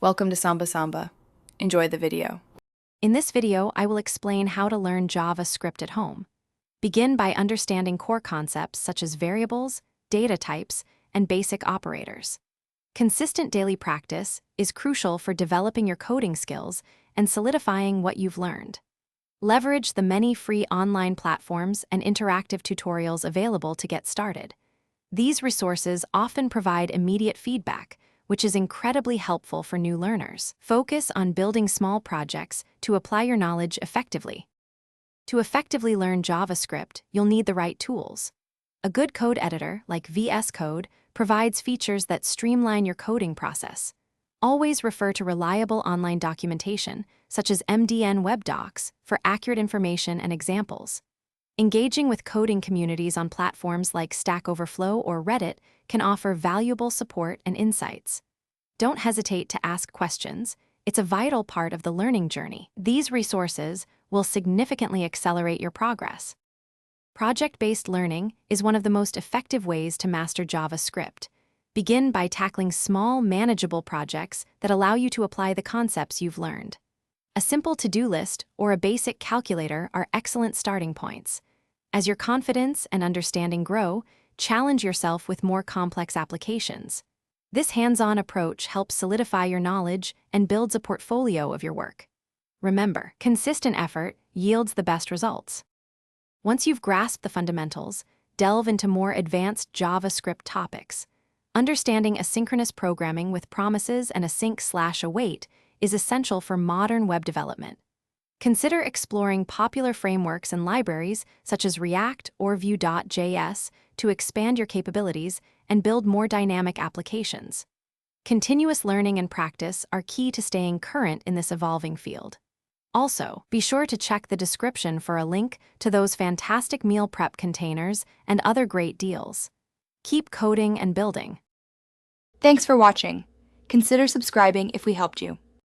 Welcome to Samba Samba. Enjoy the video. In this video, I will explain how to learn JavaScript at home. Begin by understanding core concepts such as variables, data types, and basic operators. Consistent daily practice is crucial for developing your coding skills and solidifying what you've learned. Leverage the many free online platforms and interactive tutorials available to get started. These resources often provide immediate feedback, which is incredibly helpful for new learners. Focus on building small projects to apply your knowledge effectively. To effectively learn JavaScript, you'll need the right tools. A good code editor, like VS Code, provides features that streamline your coding process. Always refer to reliable online documentation, such as MDN Web Docs, for accurate information and examples. Engaging with coding communities on platforms like Stack Overflow or Reddit can offer valuable support and insights. Don't hesitate to ask questions. It's a vital part of the learning journey. These resources will significantly accelerate your progress. Project-based learning is one of the most effective ways to master JavaScript. Begin by tackling small, manageable projects that allow you to apply the concepts you've learned. A simple to-do list or a basic calculator are excellent starting points. As your confidence and understanding grow, challenge yourself with more complex applications. This hands-on approach helps solidify your knowledge and builds a portfolio of your work. Remember, consistent effort yields the best results. Once you've grasped the fundamentals, delve into more advanced JavaScript topics. Understanding asynchronous programming with promises and async/await is essential for modern web development. Consider exploring popular frameworks and libraries such as React or Vue.js to expand your capabilities and build more dynamic applications. Continuous learning and practice are key to staying current in this evolving field. Also, be sure to check the description for a link to those fantastic meal prep containers and other great deals. Keep coding and building. Thanks for watching. Consider subscribing if we helped you.